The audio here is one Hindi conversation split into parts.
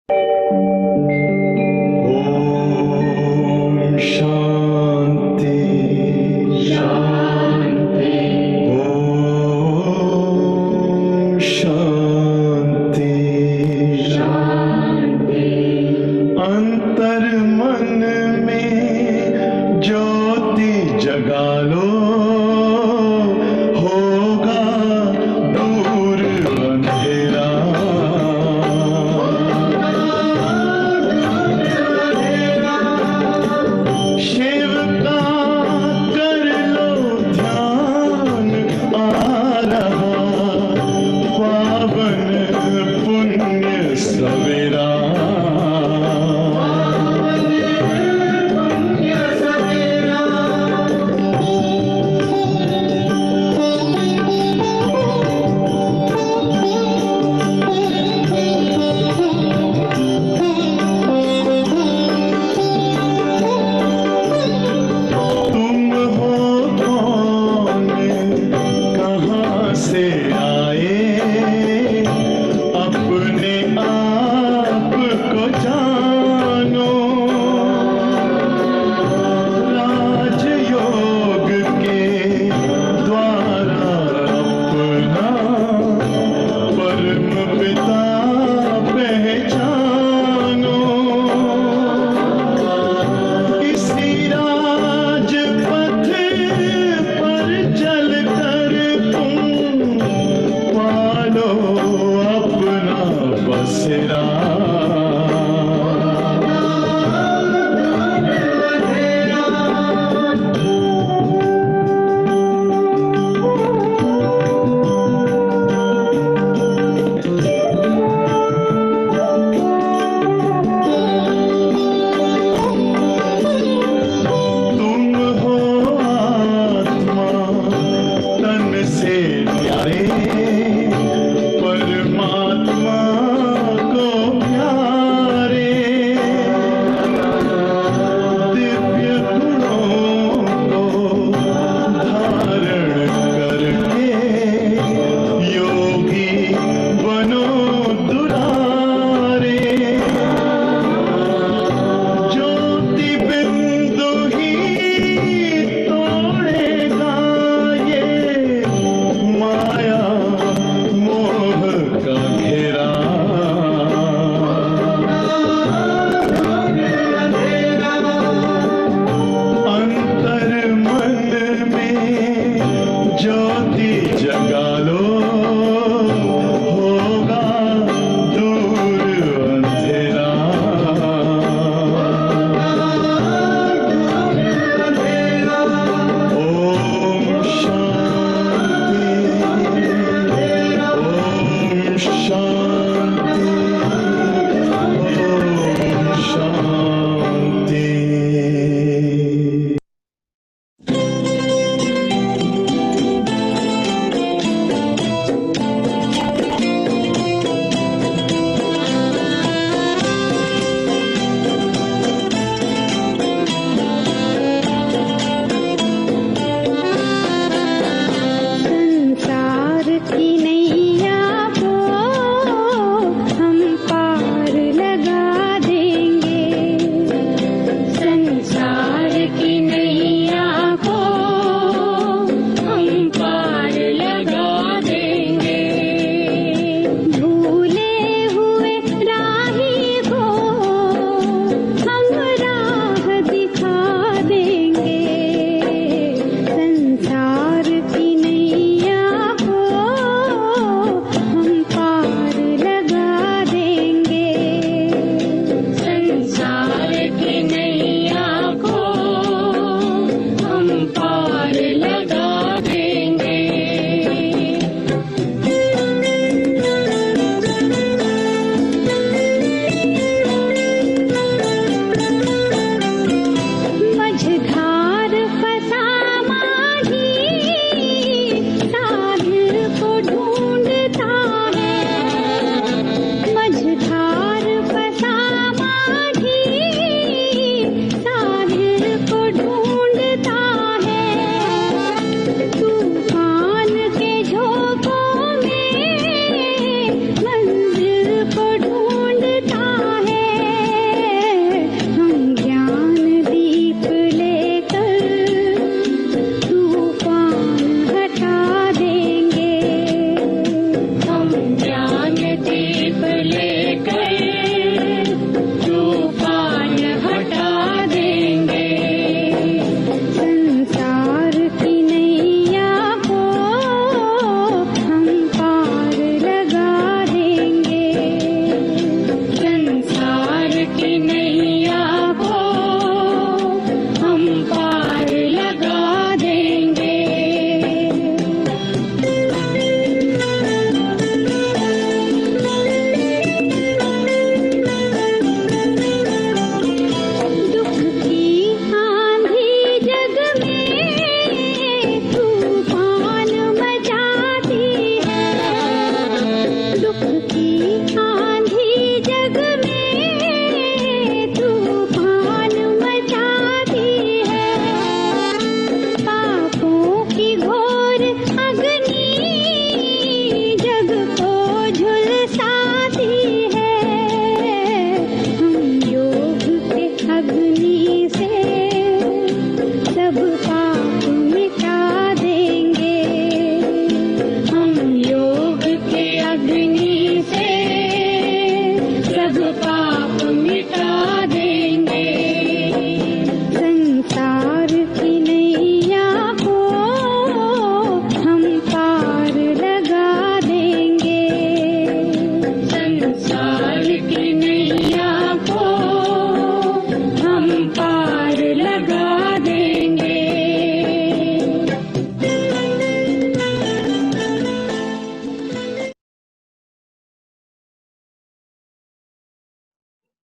ओम शांति शांति। ओम शांति शांति। अंतर मन में ज्योति जगा लो, होगा दूर अंधेरा। शिव का कर लो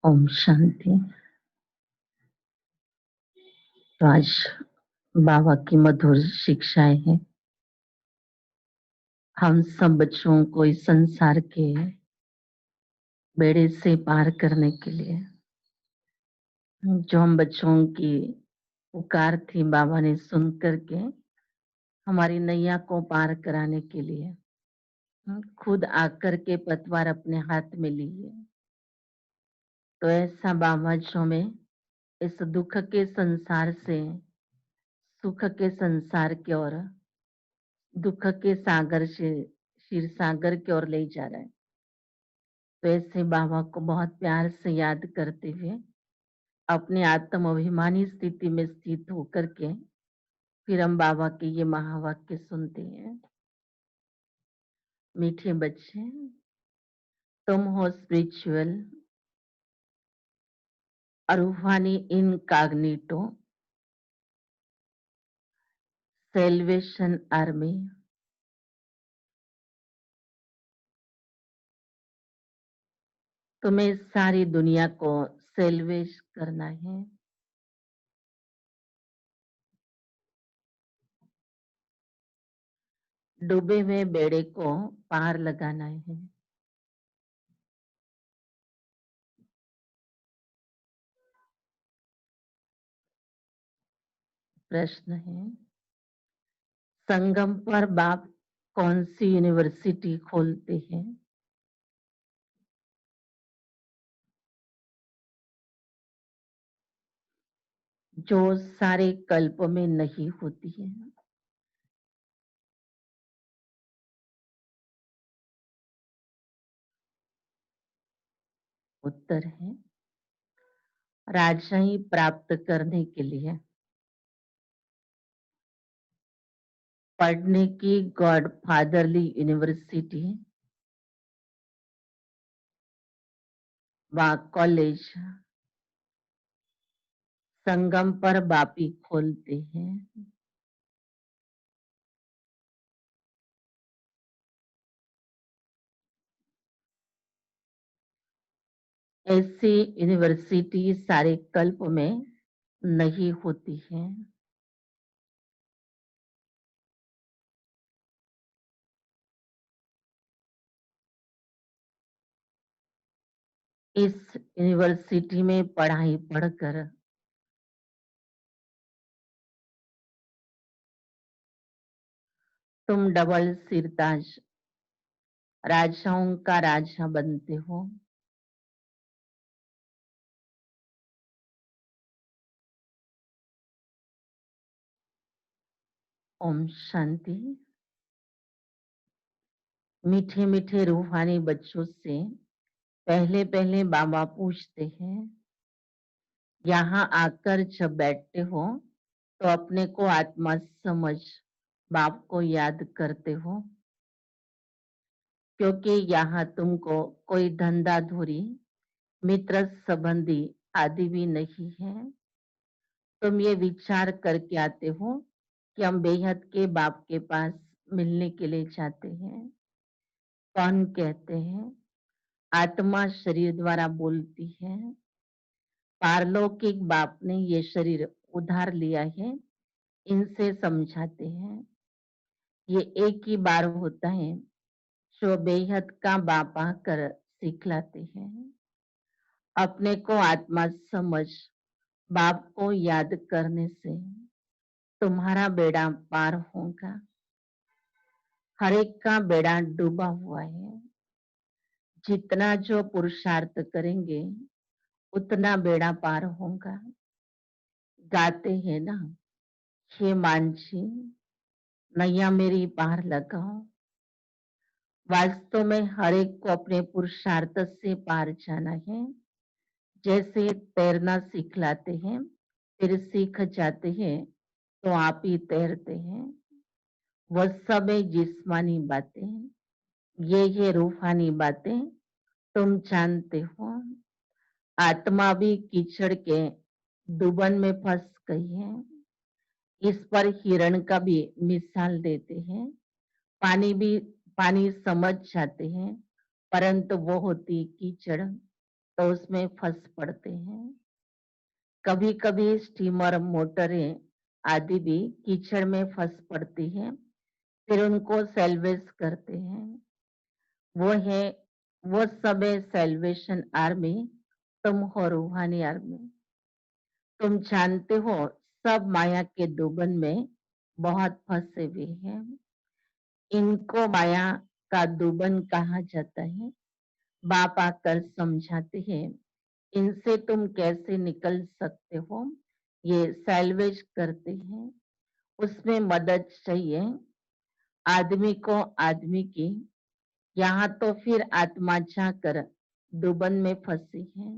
ओम शांति। तो आज बाबा की मधुर शिक्षाएं हैं। हम सब बच्चों को इस संसार के बेड़े से पार करने के लिए, जो हम बच्चों की पुकार थी बाबा ने सुन करके हमारी नैया को पार कराने के लिए खुद आकर के पतवार अपने हाथ में लिए। तो ऐसा बाबा जो में इस दुख के संसार से सुख के संसार की ओर, दुख के सागर से क्षीर सागर की ओर ले जा रहा है। तो ऐसे बाबा को बहुत प्यार से याद करते हुए अपने आत्म अभिमानी स्थिति में स्थित होकर के फिर हम बाबा के ये महावाक्य सुनते हैं। मीठे बच्चे, तुम हो स्पिरिचुअल रूहानी इनकॉग्निटो सेल्वेशन आर्मी। तुम्हें सारी दुनिया को सेल्वेश करना है। डूबे हुए बेड़े को पार लगाना है। प्रश्न है, संगम पर बाप कौन सी यूनिवर्सिटी खोलते हैं? जो सारे कल्प में नहीं होती है। उत्तर है, राजशाही प्राप्त करने के लिए पढ़ने की गॉड फादरली यूनिवर्सिटी व कॉलेज संगम पर बापी खोलते हैं। ऐसी यूनिवर्सिटी सारे कल्प में नहीं होती है। इस यूनिवर्सिटी में पढ़ाई पढ़कर तुम डबल सिरताज राजाओं का राजा बनते हो। ओम शांति। मीठे मीठे रूहानी बच्चों से पहले पहले बाबा पूछते हैं, यहाँ आकर जब बैठते हो तो अपने को आत्मा समझ बाप को याद करते हो, क्योंकि यहाँ तुमको कोई धंधा धूरी मित्र संबंधी आदि भी नहीं है। तुम ये विचार करके आते हो कि हम बेहद के बाप के पास मिलने के लिए चाहते हैं। कौन कहते हैं? आत्मा शरीर द्वारा बोलती है। पारलौकिक बाप ने ये शरीर उधार लिया है, इनसे समझाते हैं। ये एक ही बार होता है जो बेहद का बाप आकर सिखलाते हैं। अपने को आत्मा समझ बाप को याद करने से तुम्हारा बेड़ा पार होगा। हर एक का बेड़ा डूबा हुआ है। जितना जो पुरुषार्थ करेंगे उतना बेड़ा पार होगा। गाते हैं ना, हे मांझी नैया मेरी पार लगाओ। वास्तव में हर एक को अपने पुरुषार्थ से पार जाना है। जैसे तैरना सिखलाते हैं, फिर सीख जाते हैं तो आप ही तैरते हैं। वह सब है जिस्मानी बातें, ये रूहानी बातें तुम जानते हो। आत्मा भी कीचड़ के डुबन में फंस गई है। इस पर हिरण का भी मिसाल देते हैं। पानी भी पानी समझ जाते हैं, परंतु वो होती कीचड़। तो उसमें फंस पड़ते हैं। कभी कभी स्टीमर, मोटरें आदि भी कीचड़ में फंस पड़ती हैं, फिर उनको सेल्वेज करते हैं। वो है वो सब है सेल्वेशन आर्मी। तुम हो रूहानी आर्मी। तुम जानते हो सब माया के दुबन में बहुत फंसे हुए हैं। इनको माया का दुबन कहा जाता है। बाप आकर समझाते हैं, इनसे तुम कैसे निकल सकते हो। ये सैल्वेज करते हैं। उसमें मदद चाहिए आदमी को, आदमी की। यहाँ तो फिर आत्मा जाकर दुबन में फंसी है।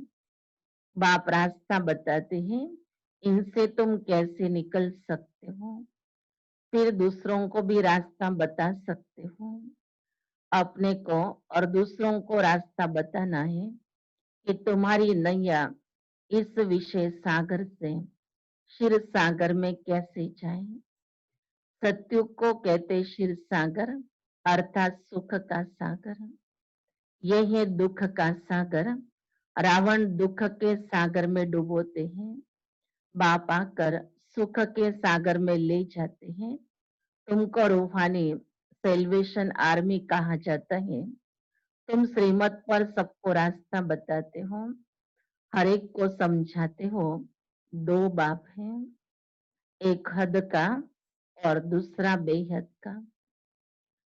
बाप रास्ता बताते हैं, इनसे तुम कैसे निकल सकते हो। फिर दूसरों को भी रास्ता बता सकते हो। अपने को और दूसरों को रास्ता बताना है कि तुम्हारी नैया इस विषय सागर से क्षीर सागर में कैसे जाए। सत्युग को कहते क्षीर सागर, अर्थात सुख का सागर। यह है दुख का सागर। रावण दुख के सागर में डुबोते हैं, बाप आकर सुख के सागर में ले जाते हैं। तुमको रूहानी सेल्वेशन आर्मी कहा जाता है। तुम श्रीमत पर सबको रास्ता बताते हो, हर एक को समझाते हो। दो बाप हैं, एक हद का और दूसरा बेहद का।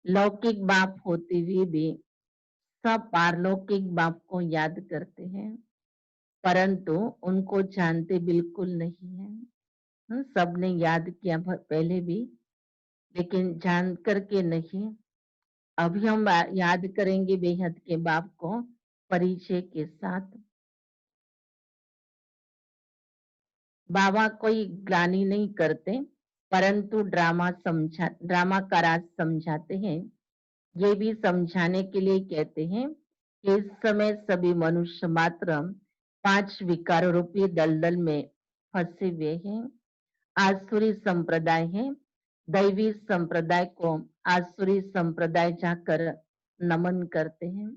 लौकिक बाप होते हुए भी सब पारलौकिक बाप को याद करते हैं, परंतु उनको जानते बिल्कुल नहीं है। सबने याद किया पहले भी, लेकिन जान करके नहीं। अभी हम याद करेंगे बेहद के बाप को परिचय के साथ। बाबा कोई ग्लानि नहीं करते, परंतु ड्रामा का राज समझाते हैं। ये भी समझाने के लिए कहते हैं कि इस समय सभी मनुष्य मात्र 5 विकार रूपी दलदल में फंसे हुए हैं। आसुरी संप्रदाय है। दैवी संप्रदाय को आसुरी संप्रदाय जाकर नमन करते हैं,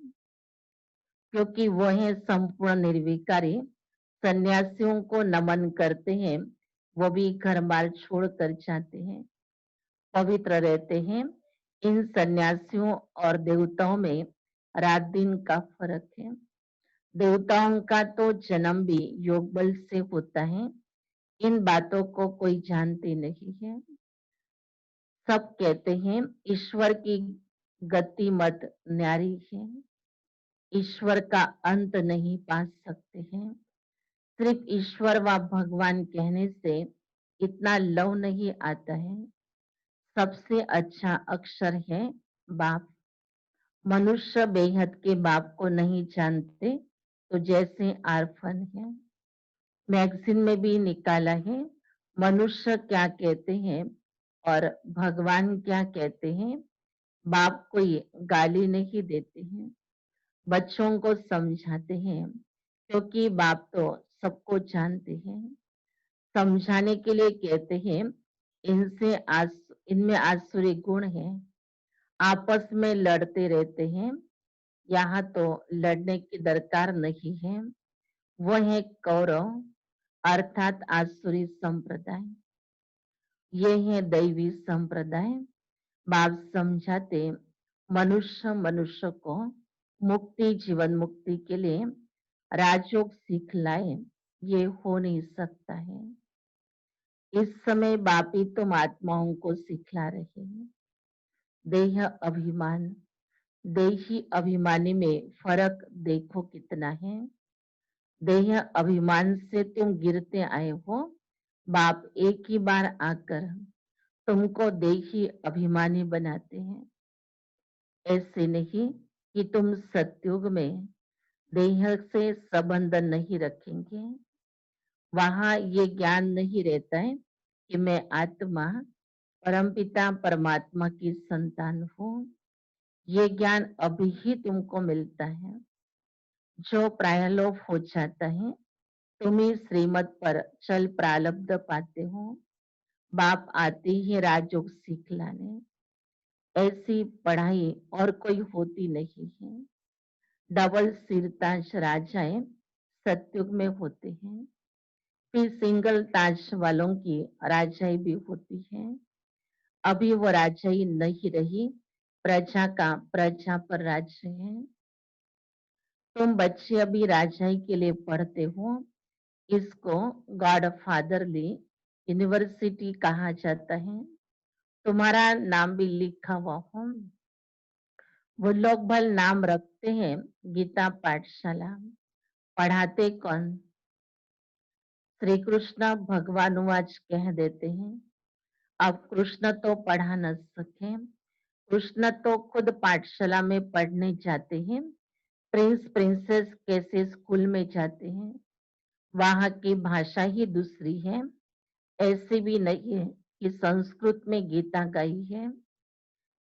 क्योंकि वो है संपूर्ण निर्विकारी। सन्यासियों को नमन करते हैं, वो भी घर बार छोड़कर जाते हैं, पवित्र रहते हैं। इन सन्यासियों और देवताओं में रात दिन का फर्क है। देवताओं का तो जन्म भी योग बल से होता है। इन बातों को कोई जानते नहीं है। सब कहते हैं ईश्वर की गति मत न्यारी है। ईश्वर का अंत नहीं पा सकते हैं। सिर्फ ईश्वर व भगवान कहने से इतना लव नहीं आता है। सबसे अच्छा अक्षर है बाप। मनुष्य बेहद के बाप को नहीं जानते, तो जैसे आर्फन है। मैगजीन में भी निकाला है, मनुष्य क्या कहते हैं और भगवान क्या कहते हैं। बाप कोई गाली नहीं देते हैं, बच्चों को समझाते हैं, क्योंकि बाप तो सबको जानते हैं। समझाने के लिए कहते हैं, इनसे इनमें आसुरी गुण है। आपस में लड़ते रहते हैं। यहाँ तो लड़ने की दरकार नहीं है। वो है कौरव, अर्थात आसुरी संप्रदाय। ये है दैवी संप्रदाय। बाप समझाते, मनुष्य मनुष्य को मुक्ति, जीवन मुक्ति के लिए राजयोग सीख लाए, ये हो नहीं सकता है। इस समय बाप ही तुम आत्माओं को सिखला रहे हैं। देह अभिमान, देही अभिमानी में फर्क देखो कितना है। देह अभिमान से तुम गिरते आए हो। बाप एक ही बार आकर तुमको देही अभिमानी बनाते हैं। ऐसे नहीं कि तुम सतयुग में देह से संबंध नहीं रखेंगे। वहां ये ज्ञान नहीं रहता है कि मैं आत्मा परमपिता परमात्मा की संतान हूँ। ये ज्ञान अभी ही तुमको मिलता है। जो प्रायलोप हो जाता है, तुम ही श्रीमत पर चल प्रालब्ध पाते हो। बाप आते ही राजयोग सीख लाने। ऐसी पढ़ाई और कोई होती नहीं है। डबल सिरताज राजाएं सतयुग में होते हैं। फिर सिंगल ताज वालों की राजाई भी होती है। अभी वो राजाई नहीं रही, प्रजा का प्रजा पर राज्य है। तुम बच्चे अभी राजाई के लिए पढ़ते हो। इसको गॉड फादरली यूनिवर्सिटी कहा जाता है। तुम्हारा नाम भी लिखा हुआ हो। वो लोग भल नाम रखते हैं गीता पाठशाला। पढ़ाते कौन? श्री कृष्ण भगवानुवाच कह देते हैं। अब कृष्ण तो पढ़ा न सके, कृष्ण तो खुद पाठशाला में पढ़ने जाते हैं। प्रिंस प्रिंसेस कैसे स्कूल में जाते हैं। वहां की भाषा ही दूसरी है। ऐसे भी नहीं है कि संस्कृत में गीता गाई है।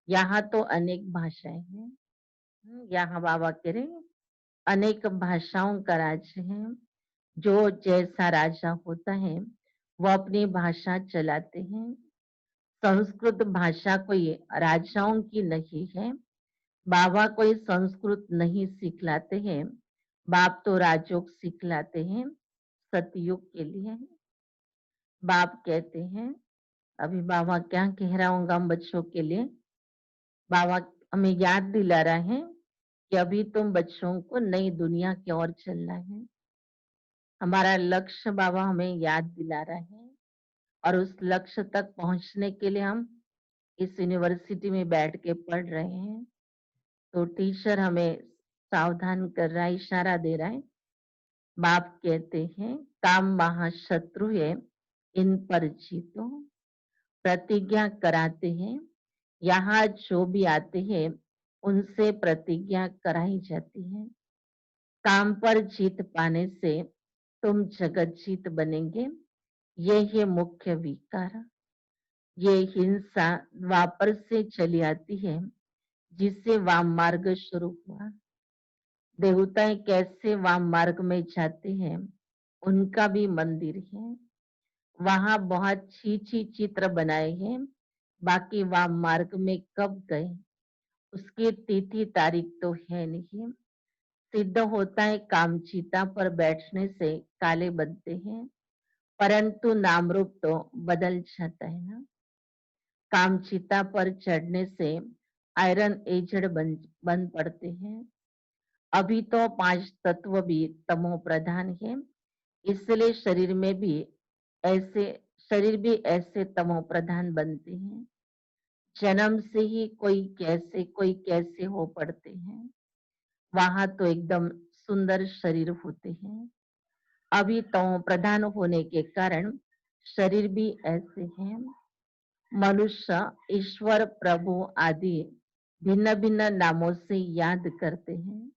यहाँ तो अनेक भाषाएं हैं। यहाँ बाबा कह रहे हैं, अनेक भाषाओं का राज्य है। जो जैसा राजा होता है वो अपनी भाषा चलाते हैं। संस्कृत भाषा कोई राजाओं की नहीं है। बाबा कोई संस्कृत नहीं सिखलाते हैं। बाप तो राजयोग सिखलाते हैं सतयुग के लिए। बाप कहते हैं, अभी बाबा क्या कह रहा हूँ हम बच्चों के लिए। बाबा हमें याद दिला रहा है कि अभी तुम बच्चों को नई दुनिया की ओर चलना है। हमारा लक्ष्य बाबा हमें याद दिला रहा है और उस लक्ष्य तक पहुंचने के लिए हम इस यूनिवर्सिटी में बैठ के पढ़ रहे हैं। तो टीचर हमें सावधान कर रहा है, इशारा दे रहा है। बाप कहते हैं, काम महाशत्रु है, इन पर जीतो। प्रतिज्ञा कराते हैं। यहाँ जो भी आते हैं उनसे प्रतिज्ञा कराई जाती है। काम पर जीत पाने से तुम जगत जीत बनेंगे। ये है मुख्य विकार। ये हिंसा द्वापर से चली आती है, जिससे वाम मार्ग शुरू हुआ। देवताएं कैसे वाम मार्ग में जाते हैं, उनका भी मंदिर है। वहां बहुत छी चित्र बनाए हैं। बाकी वाम मार्ग में कब गए उसकी तिथि तारीख तो है नहीं। सिद्ध होता है कामचीता पर बैठने से काले बनते हैं, परंतु नाम रूप तो बदल जाता है ना। कामचीता पर चढ़ने से आयरन एजड बन पड़ते हैं। अभी तो 5 तत्व भी तमो प्रधान है, इसलिए ऐसे शरीर भी ऐसे तमो प्रधान बनते हैं। जन्म से ही कोई कैसे हो पड़ते हैं। वहां तो एकदम सुंदर शरीर होते हैं। अभी तमो प्रधान होने के कारण शरीर भी ऐसे हैं। मनुष्य ईश्वर प्रभु आदि भिन्न भिन्न नामों से याद करते हैं,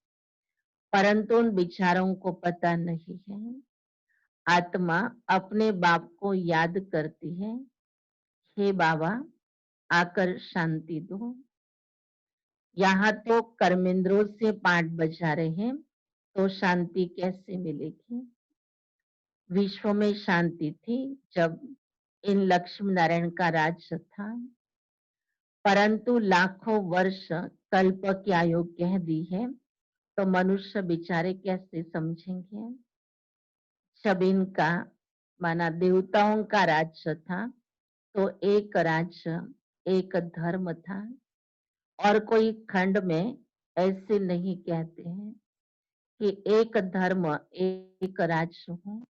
परंतु उन विचारों को पता नहीं है। आत्मा अपने बाप को याद करती है, हे बाबा आकर शांति दो। यहाँ तो कर्मेंद्रों से पाठ बजा रहे हैं, तो शांति कैसे मिलेगी। विश्व में शांति थी जब इन लक्ष्मी नारायण का राज था, परंतु लाखों वर्ष कल्प की आयु कह दी है, तो मनुष्य बेचारे कैसे समझेंगे। जब इनका माना देवताओं का राज्य था, तो एक राज्य एक धर्म था। और कोई खंड में ऐसे नहीं कहते हैं कि एक धर्म एक राज्य हो।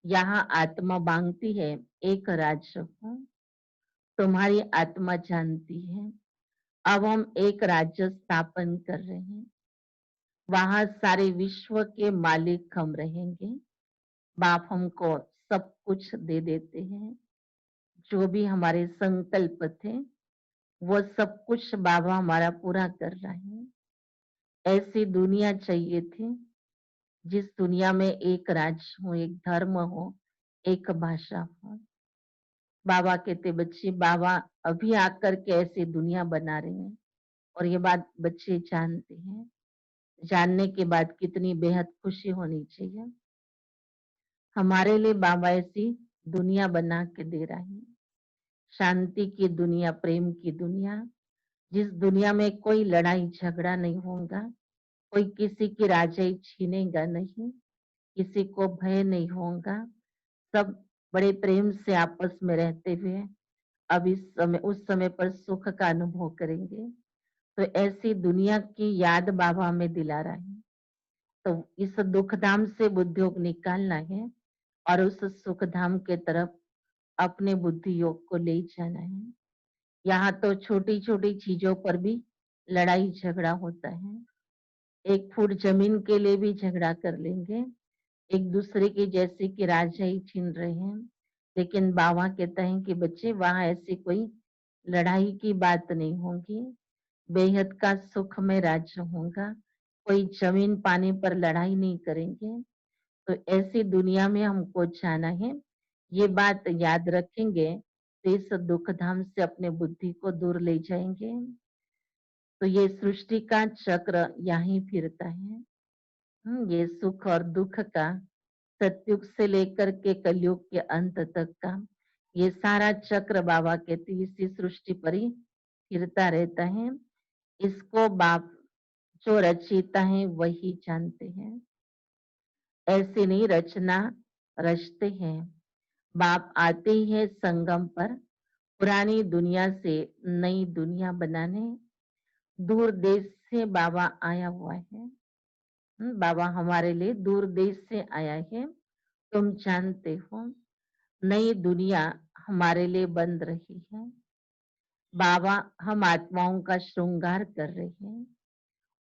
यहाँ आत्मा मांगती है एक राज्य हो। तुम्हारी आत्मा जानती है अब हम एक राज्य स्थापन कर रहे हैं। वहां सारे विश्व के मालिक हम रहेंगे। बाप हमको सब कुछ दे देते हैं। जो भी हमारे संकल्प थे वो सब कुछ बाबा हमारा पूरा कर रहे हैं। ऐसी दुनिया चाहिए थी जिस दुनिया में एक राज्य हो, एक धर्म हो, एक भाषा हो। बाबा कहते बच्चे बाबा अभी आकर के ऐसी दुनिया बना रहे हैं और ये बात बच्चे जानते हैं। जानने के बाद कितनी बेहद खुशी होनी चाहिए। हमारे लिए बाबा ऐसी दुनिया बना के दे रहे हैं, शांति की दुनिया, प्रेम की दुनिया, जिस दुनिया में कोई लड़ाई झगड़ा नहीं होगा, कोई किसी की राजाई छीनेगा नहीं, किसी को भय नहीं होगा, सब बड़े प्रेम से आपस में रहते हुए अब इस समय उस समय पर सुख का अनुभव करेंगे। तो ऐसी दुनिया की याद बाबा हमें दिला रहा है। तो इस दुख धाम से बुद्धि को निकालना है और उस सुख धाम के तरफ अपने बुद्धि योग को ले जाना है। यहाँ तो छोटी छोटी चीजों पर भी लड़ाई झगड़ा होता है। 1 फुट जमीन के लिए भी झगड़ा कर लेंगे, एक दूसरे की जैसे कि राजाई छीन रहे हैं। लेकिन बाबा कहते हैं कि बच्चे वहां ऐसी कोई लड़ाई की बात नहीं होगी, बेहद का सुख में राज्य होगा, कोई जमीन पानी पर लड़ाई नहीं करेंगे। तो ऐसी दुनिया में हमको जाना है, ये बात याद रखेंगे तो इस दुख धाम से अपने बुद्धि को दूर ले जाएंगे। तो ये सृष्टि का चक्र यहीं फिरता है। ये सुख और दुख का सतयुग से लेकर के कलयुग के अंत तक का ये सारा चक्र बाबा कहते इसी सृष्टि पर ही फिरता रहता है। इसको बाप जो रचयिता है वही जानते हैं, ऐसे नहीं रचना रचते हैं। बाप आते ही है संगम पर पुरानी दुनिया से नई दुनिया बनाने। दूर देश से बाबा आया हुआ है। बाबा हमारे लिए दूर देश से आया है, तुम जानते हो। नई दुनिया हमारे लिए बन रही है। बाबा हम आत्माओं का श्रृंगार कर रहे हैं,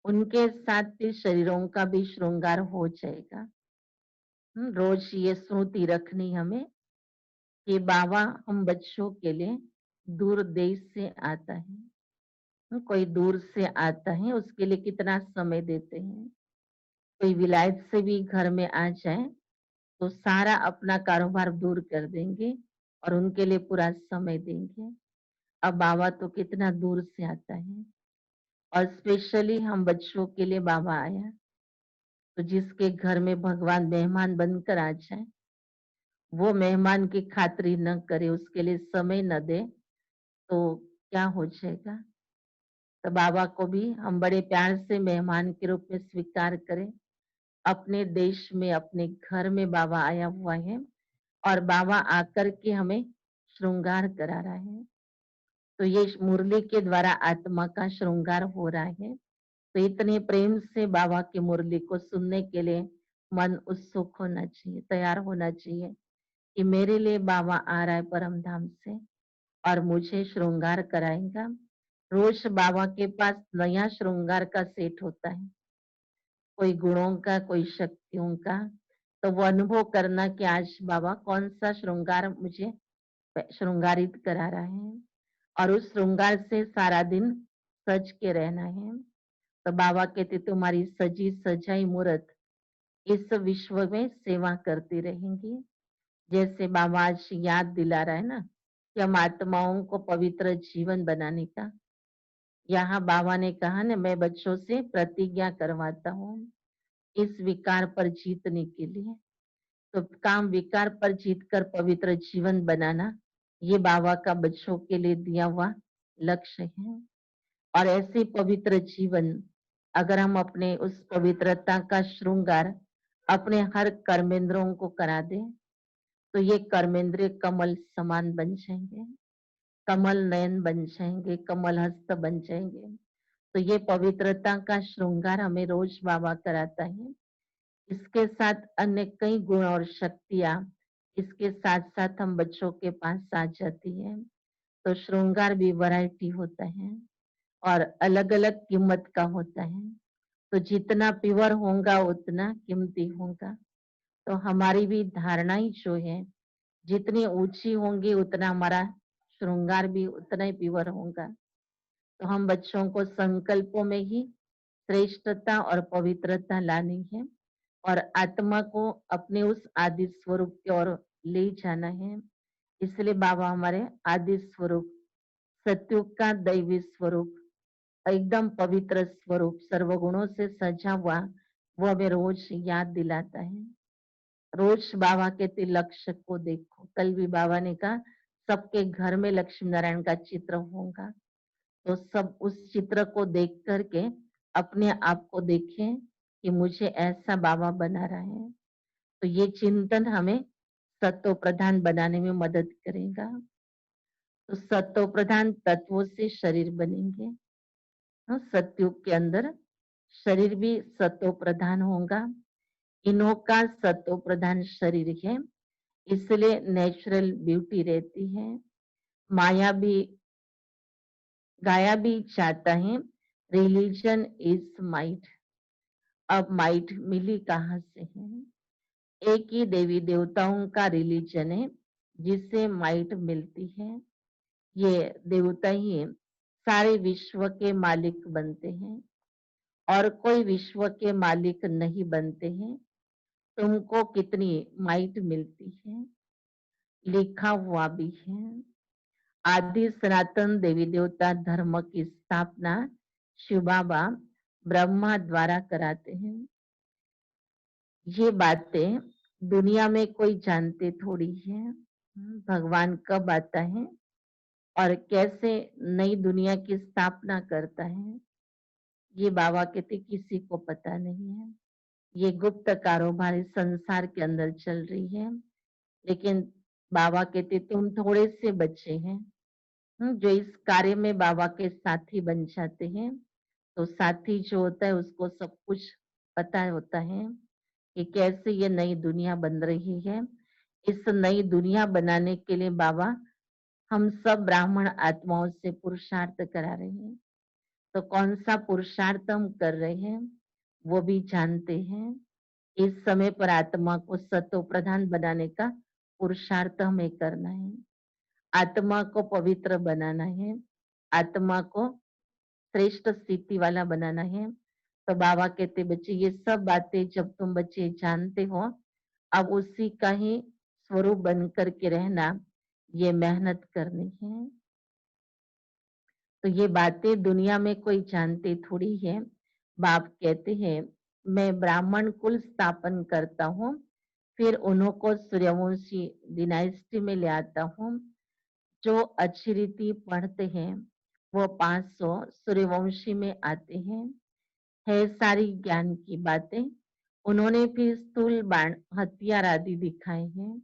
उनके साथ फिर शरीरों का भी श्रृंगार हो जाएगा। रोज ये स्मृति रखनी हमें कि बाबा हम बच्चों के लिए दूर देश से आता है। कोई दूर से आता है उसके लिए कितना समय देते हैं। कोई विलायत से भी घर में आ जाए तो सारा अपना कारोबार दूर कर देंगे और उनके लिए पूरा समय देंगे। अब बाबा तो कितना दूर से आता है और स्पेशली हम बच्चों के लिए बाबा आया। तो जिसके घर में भगवान मेहमान बनकर आ जाए, वो मेहमान की खातिरी न करे, उसके लिए समय न दे, तो क्या हो जाएगा। तो बाबा को भी हम बड़े प्यार से मेहमान के रूप में स्वीकार करें। अपने देश में अपने घर में बाबा आया हुआ है और बाबा आकर के हमें श्रृंगार करा रहा है। तो ये मुरली के द्वारा आत्मा का श्रृंगार हो रहा है। तो इतने प्रेम से बाबा की मुरली को सुनने के लिए मन उत्सुक होना चाहिए, तैयार होना चाहिए कि मेरे लिए बाबा आ रहा है परम धाम से और मुझे श्रृंगार कराएगा। रोज बाबा के पास नया श्रृंगार का सेट होता है, कोई गुणों का, कोई शक्तियों का। तो वो अनुभव करना कि आज बाबा कौन सा श्रृंगार मुझे श्रृंगारित करा रहा है और उस श्रृंगार से सारा दिन सज के रहना है। तो बाबा कहते तुम्हारी सजी सजाई मूर्त इस विश्व में सेवा करती रहेंगी। जैसे बाबा आज याद दिला रहा है ना कि हम आत्माओं को पवित्र जीवन बनाने का, यहाँ बाबा ने कहा ना मैं बच्चों से प्रतिज्ञा करवाता हूँ इस विकार पर जीतने के लिए। तो काम विकार पर जीतकर पवित्र जीवन बनाना ये बाबा का बच्चों के लिए दिया हुआ लक्ष्य है। और ऐसे पवित्र जीवन अगर हम अपने उस पवित्रता का श्रृंगार अपने हर कर्मेंद्रों को करा दें तो ये कर्मेंद्र कमल समान बन जाएंगे, कमल नयन बन जाएंगे, कमल हस्त बन जाएंगे। तो ये पवित्रता का श्रृंगार हमें रोज बाबा कराता है। इसके साथ अन्य कई गुण और शक्तियां इसके साथ साथ हम बच्चों के पास आ जाती है। तो श्रृंगार भी वैरायटी होता है और अलग अलग कीमत का होता है। तो जितना प्योर होगा उतना कीमती होगा। तो हमारी भी धारणाएं जो है जितनी ऊंची होंगी उतना हमारा श्रृंगार भी उतना ही प्योर होगा। तो हम बच्चों को संकल्पों में ही श्रेष्ठता और पवित्रता लानी है और आत्मा को अपने उस आदि स्वरूप की ओर ले जाना है। इसलिए बाबा हमारे आदि स्वरूप, सत्युग का दैवी स्वरूप, एकदम पवित्र स्वरूप, सर्वगुणों से सजा हुआ, वो हमें रोज याद दिलाता है। रोज बाबा के लक्ष्य को देखो। कल भी बाबा ने कहा सबके घर में लक्ष्मी नारायण का चित्र होगा, तो सब उस चित्र को देख करके अपने आप को देखें कि मुझे ऐसा बाबा बना रहा है। तो ये चिंतन हमें सत्व प्रधान बनाने में मदद करेगा। तो सत्व प्रधान तत्वों से शरीर बनेंगे। सतयुग के अंदर शरीर भी सत्व प्रधान होगा। इन्हों का सत्व प्रधान शरीर है, इसलिए नेचुरल ब्यूटी रहती है। माया भी गाया भी चाहता है, रिलीजन इज माइट। अब माइट मिली कहाँ से है? एक ही देवी देवताओं का रिलीजन है जिससे माइट मिलती है। ये देवता ही सारे विश्व के मालिक बनते हैं और कोई विश्व के मालिक नहीं बनते हैं। तुमको कितनी माइट मिलती है, लिखा हुआ भी है। आदि सनातन देवी देवता धर्म की स्थापना शिव बाबा ब्रह्मा द्वारा कराते हैं। ये बातें दुनिया में कोई जानते थोड़ी है। भगवान कब आता है और कैसे नई दुनिया की स्थापना करता है, ये बाबा कहते किसी को पता नहीं है। ये गुप्त कारोबार इस संसार के अंदर चल रही है। लेकिन बाबा कहते तुम थोड़े से बच्चे हैं, जो इस कार्य में बाबा के साथी बन जाते हैं। तो साथी जो होता है उसको सब कुछ पता होता है कि कैसे ये नई दुनिया बन रही है। इस नई दुनिया बनाने के लिए बाबा हम सब ब्राह्मण आत्माओं से पुरुषार्थ करा रहे हैं। तो कौन सा पुरुषार्थ हम कर रहे हैं वो भी जानते हैं। इस समय पर आत्मा को सत्व प्रधान बनाने का पुरुषार्थ हमें करना है। आत्मा को पवित्र बनाना है, आत्मा को श्रेष्ठ स्थिति वाला बनाना है। तो बाबा कहते बच्चे ये सब बातें जब तुम बच्चे जानते हो, अब उसी का ही स्वरूप बन करके रहना, ये मेहनत करनी है। तो ये बातें दुनिया में कोई जानते थोड़ी है। बाप कहते हैं मैं ब्राह्मण कुल स्थापन करता हूँ, फिर उन्हों को सूर्यवंशी डिनाइस्टी में ले आता हूँ। जो अच्छी रीति पढ़ते हैं वो 500 सूर्यवंशी में आते हैं। है सारी ज्ञान की बातें। उन्होंने भी स्थूल बाण हथियार आदि दिखाए हैं।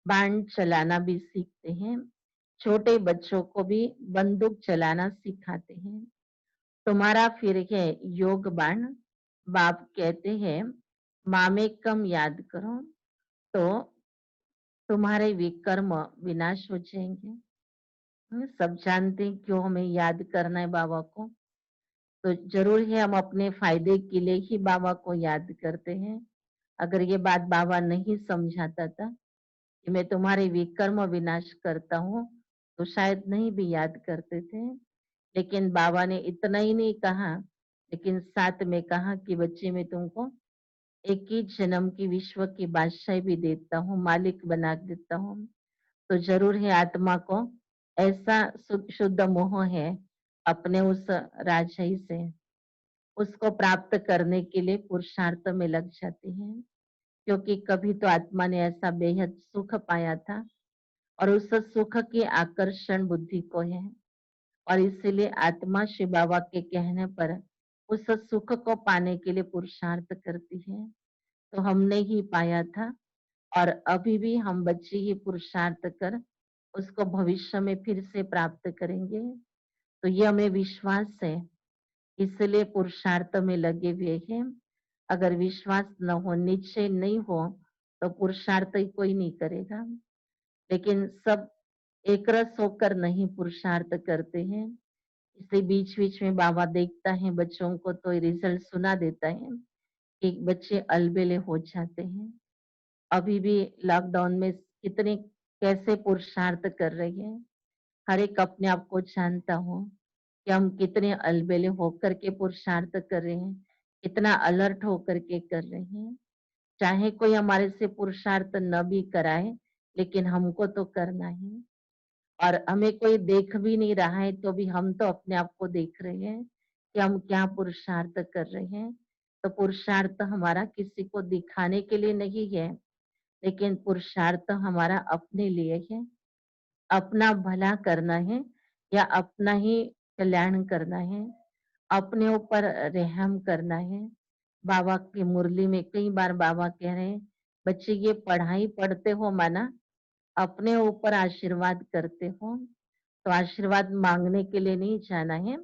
बाण चलाना भी सीखते हैं। छोटे बच्चों को भी बंदूक चलाना सिखाते हैं। तुम्हारा फिर है योग बाण। बाप कहते हैं माँ में कम याद करो तो तुम्हारे विकर्म विनाश हो जाएंगे। सब जानते हैं क्यों हमें याद करना है बाबा को। तो जरूर है हम अपने फायदे के लिए ही बाबा को याद करते हैं। अगर ये बात बाबा नहीं समझाता था कि मैं तुम्हारे विकर्म विनाश करता हूँ, तो शायद नहीं भी याद करते थे। लेकिन बाबा ने इतना ही नहीं कहा, लेकिन साथ में कहा कि बच्चे मैं तुमको एक ही जन्म की विश्व की बादशाही भी देता हूँ, मालिक बना देता हूँ। तो जरूर है आत्मा को ऐसा शुद्ध मोह है अपने उस राजशाही से, उसको प्राप्त करने के लिए पुरुषार्थ में लग जाती है। क्योंकि कभी तो आत्मा ने ऐसा बेहद सुख पाया था और उस सुख की आकर्षण बुद्धि को है, और इसीलिए आत्मा शिव बाबा के कहने पर उस सुख को पाने के लिए पुरुषार्थ करती है। तो हमने ही पाया था और अभी भी हम बच्चे ही पुरुषार्थ कर उसको भविष्य में फिर से प्राप्त करेंगे। तो ये हमें विश्वास है, इसलिए पुरुषार्थ में लगे हुए हैं। अगर विश्वास न हो, निश्चय नहीं हो, तो पुरुषार्थ ही कोई नहीं करेगा। लेकिन सब एक रस होकर नहीं पुरुषार्थ करते हैं। इसलिए बीच बीच में बाबा देखता है बच्चों को तो रिजल्ट सुना देता है कि बच्चे अलबेले हो जाते हैं। अभी भी लॉकडाउन में कितने कैसे पुरुषार्थ कर रहे हैं। हर एक अपने आप को जानता हो कि हम कितने अलबेले होकर के पुरुषार्थ कर रहे हैं, कितना अलर्ट होकर के कर रहे हैं। चाहे कोई हमारे से पुरुषार्थ न भी कराए, लेकिन हमको तो करना है। और हमें कोई देख भी नहीं रहा है तो भी हम तो अपने आप को देख रहे हैं कि हम क्या पुरुषार्थ कर रहे हैं। तो पुरुषार्थ हमारा किसी को दिखाने के लिए नहीं है, लेकिन पुरुषार्थ हमारा अपने लिए है। अपना भला करना है या अपना ही कल्याण करना है, अपने ऊपर रहम करना है। बाबा की मुरली में कई बार बाबा कह रहे हैं बच्चे ये पढ़ाई पढ़ते हो माना, अपने ऊपर आशीर्वाद करते हो, तो आशीर्वाद मांगने के लिए नहीं जाना है।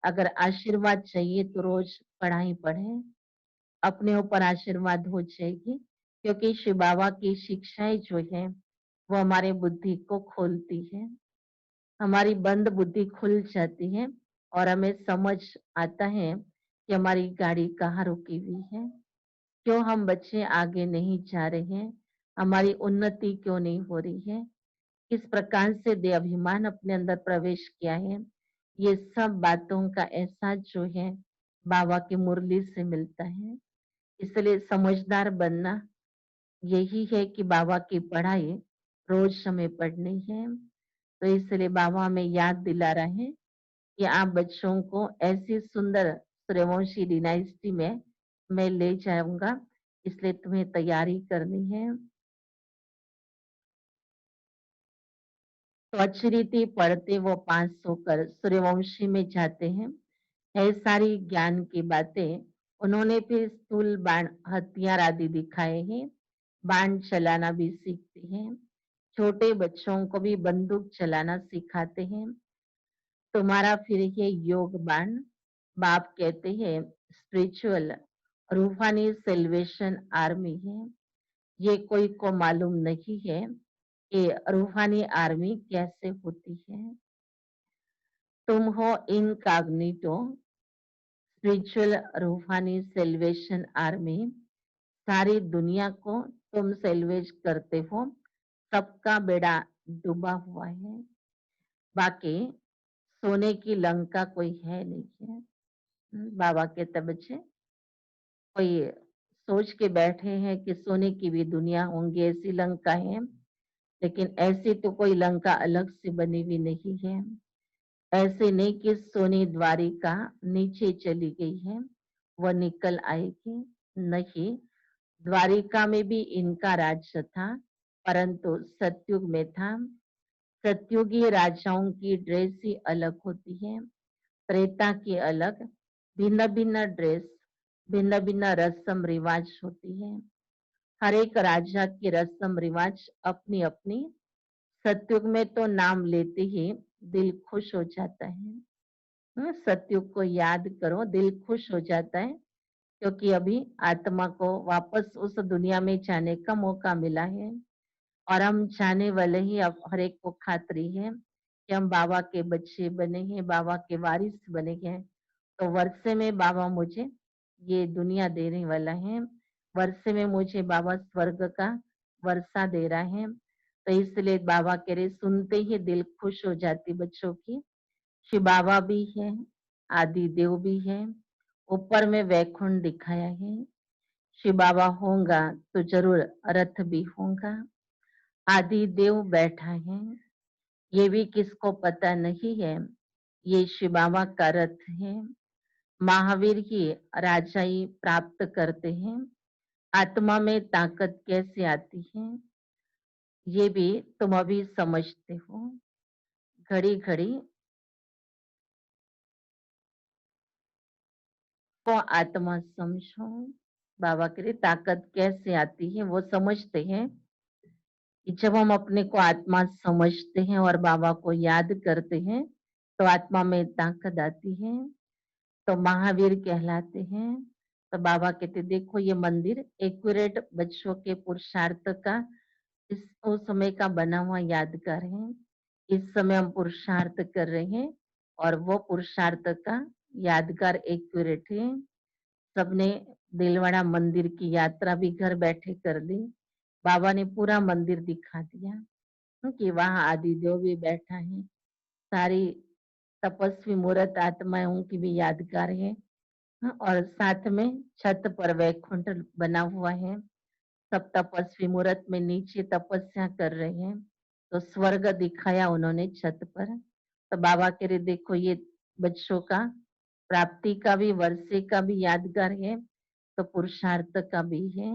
अगर आशीर्वाद चाहिए तो रोज पढ़ाई पढ़ें, अपने ऊपर आशीर्वाद हो जाएगी, क्योंकि शिव बाबा की शिक्षाएं जो है वो हमारे बुद्धि को खोलती है, हमारी बंद बुद्धि खुल जाती है और हमें समझ आता है कि हमारी गाड़ी कहाँ रुकी हुई है, क्यों हम बच्चे आगे नहीं जा रहे हैं, हमारी उन्नति क्यों नहीं हो रही है, किस प्रकार से देहाभिमान अपने अंदर प्रवेश किया है। ये सब बातों का एहसास जो है बाबा की मुरली से मिलता है। इसलिए समझदार बनना यही है कि बाबा की पढ़ाई रोज हमें पढ़नी है। तो इसलिए बाबा हमें याद दिला रहे हैं कि आप बच्चों को ऐसी सुंदर सूर्यवंशी डिनाइस्टी में मैं ले जाऊंगा, इसलिए तुम्हें तैयारी करनी है। तो अच्छी रीति पढ़ते वो पास होकर सूर्यवंशी में जाते हैं। है सारी ज्ञान की बातें, उन्होंने फिर स्थूल बाण हथियार आदि दिखाए हैं, बाण चलाना भी सीखते हैं, छोटे बच्चों को भी बंदूक चलाना सिखाते हैं। तुम्हारा फिर ये योग बाण, बाप कहते हैं स्पिरिचुअल रूहानी सेल्वेशन आर्मी है। ये कोई को मालूम नहीं है कि रूहानी आर्मी कैसे होती है। तुम हो इनकॉग्निटो स्पिरिचुअल रूहानी सेल्वेशन आर्मी, सारी दुनिया को तुम सेल्वेज करते हो, सबका बेड़ा डूबा हुआ है, बाकी सोने की लंका कोई है नहीं है। बाबा कहते बच्चे, कोई सोच के बैठे हैं कि सोने की भी दुनिया होंगी, ऐसी लंका है, लेकिन ऐसी तो कोई लंका अलग से बनी हुई नहीं है। ऐसे नहीं कि सोनी द्वारिका नीचे चली गई है, वह निकल आएगी, नहीं। द्वारिका में भी इनका राज्य था, परंतु सतयुग में था। सतयुगी राजाओं की ड्रेस ही अलग होती है, त्रेता की अलग, भिन्न भिन्न ड्रेस, भिन्न भिन्न रस्म रिवाज होती है। हर एक राजा की रस्म रिवाज अपनी अपनी। सतयुग में तो नाम लेते ही दिल खुश हो जाता है। सतयुग को याद करो, दिल खुश हो जाता है, क्योंकि अभी आत्मा को वापस उस दुनिया में जाने का मौका मिला है और हम जाने वाले ही। अब हर एक को खातरी है कि हम बाबा के बच्चे बने हैं, बाबा के वारिस बने हैं। तो वर्षे में बाबा मुझे ये दुनिया देने वाला है, वर्षे में मुझे बाबा स्वर्ग का वर्षा दे रहा है। तो इसलिए बाबा कह रहे, सुनते ही दिल खुश हो जाती बच्चों की। शिव बाबा भी है, आदि देव भी है, ऊपर में वैकुंठ दिखाया है। शिव बाबा होगा तो जरूर रथ भी होगा, आदि देव बैठा है, ये भी किसको पता नहीं है, ये शिव बाबा का रथ है। महावीर ही राजाई प्राप्त करते हैं। आत्मा में ताकत कैसे आती है, ये भी तुम अभी समझते हो। घड़ी घड़ी को आत्मा समझो। बाबा के लिए ताकत कैसे आती है वो समझते हैं कि जब हम अपने को आत्मा समझते हैं और बाबा को याद करते हैं, तो आत्मा में ताकत आती है, तो महावीर कहलाते हैं। तो बाबा कहते देखो ये मंदिर एक्यूरेट बच्चों के पुरुषार्थ का इस उस समय का बना हुआ यादगार है। इस समय हम पुरुषार्थ कर रहे हैं और वो पुरुषार्थ का यादगार एक्यूरेट है। सबने दिलवाड़ा मंदिर की यात्रा भी घर बैठे कर ली। बाबा ने पूरा मंदिर दिखा दिया कि वहाँ आदिदेव भी बैठा है, सारी तपस्वी मूर्त आत्माओं की भी यादगार है। और साथ में छत पर वैकुंठ बना हुआ है, सब तपस्वी मूर्त में नीचे तपस्या कर रहे हैं, तो स्वर्ग दिखाया उन्होंने छत पर। तो बाबा कह रहे देखो ये बच्चों का प्राप्ति का भी, वर्षे का भी यादगार है, तो पुरुषार्थ का भी है।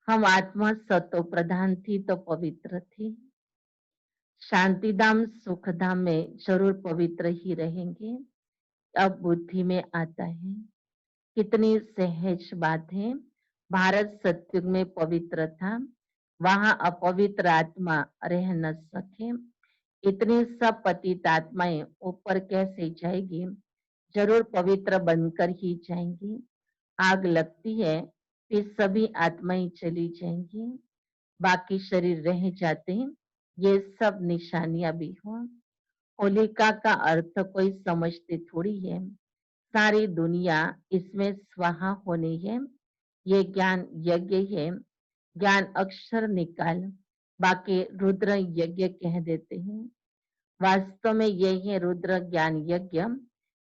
हम आत्मा सतो प्रधान थी तो पवित्र थी, शांतिधाम सुखधाम में जरूर पवित्र ही रहेंगे। अब बुद्धि में आता है, कितनी सहज बात है। भारत सतयुग में पवित्र था, वहां अपवित्र आत्मा रह न सके। इतनी सब पतित आत्माएं ऊपर कैसे जाएगी? जरूर पवित्र बनकर ही जाएंगी। आग लगती है, फिर सभी आत्माएं चली जाएंगी, बाकी शरीर रह जाते हैं। ये सब निशानियां भी हो। होलिका का अर्थ कोई समझते थोड़ी है। सारी दुनिया इसमें स्वाहा होनी है। ये ज्ञान यज्ञ है। ज्ञान अक्षर निकाल, बाकी रुद्र यज्ञ कह देते हैं। वास्तव में ये है रुद्र ज्ञान यज्ञ।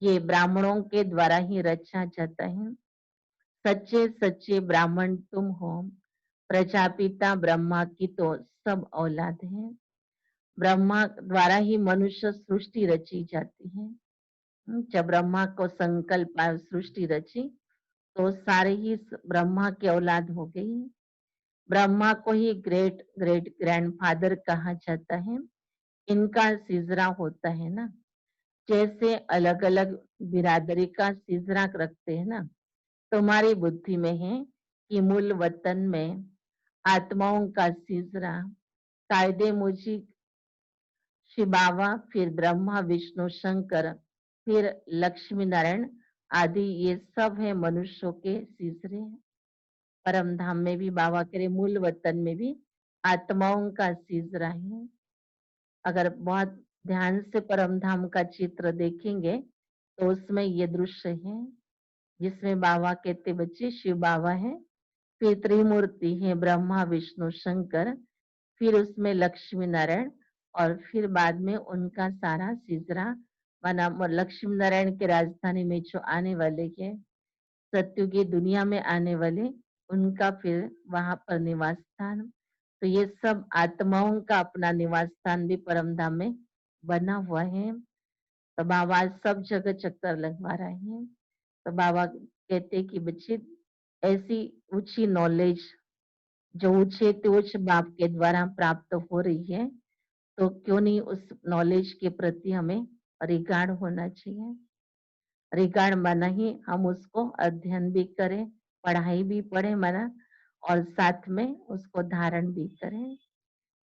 ये ब्राह्मणों के द्वारा ही रचा जाता है। सच्चे सच्चे ब्राह्मण तुम हो। प्रजापिता ब्रह्मा की तो सब औलाद है। ब्रह्मा द्वारा ही मनुष्य सृष्टि रची जाती है। जब ब्रह्मा को संकल्प आया, सृष्टि रची, तो सारे ही ब्रह्मा की औलाद हो गई। ब्रह्मा को ही ग्रेट ग्रेट ग्रैंडफादर कहा जाता है। इनका सिजरा होता है ना, जैसे अलग अलग बिरादरी का सिजरा रखते हैं ना, तुम्हारी बुद्धि में है कि मूल वतन में आत्माओं का सिजरा कायदे मुझी शिव बाबा, फिर ब्रह्मा विष्णु शंकर, फिर लक्ष्मी नारायण आदि, ये सब है मनुष्यों के सिजरे। परम धाम में भी बाबा के मूल वतन में भी आत्माओं का सिजरा है। अगर बहुत ध्यान से परम धाम का चित्र देखेंगे तो उसमें ये दृश्य है, जिसमें बाबा कहते बच्चे शिव बाबा है, फिर त्रिमूर्ति है ब्रह्मा विष्णु शंकर, फिर उसमें लक्ष्मी नारायण, और फिर बाद में उनका सारा सिजरा बना। लक्ष्मी नारायण की राजधानी में जो आने वाले हैं, सत्युगी दुनिया में आने वाले, उनका फिर वहां पर निवास स्थान। तो ये सब आत्माओं का अपना निवास स्थान भी परम धाम में बना हुआ है। तो बाबा सब जगह चक्कर लगवा रहे हैं। तो बाबा कहते कि बच्चे, ऐसी ऊंची नॉलेज जो ऊंचे ते उच्च बाप के द्वारा प्राप्त हो रही है, तो क्यों नहीं उस नॉलेज के प्रति हमें रिगार्ड होना चाहिए। रिगार्ड माना ही हम उसको अध्ययन भी करें, पढ़ाई भी पढ़े माना, और साथ में उसको धारण भी करें।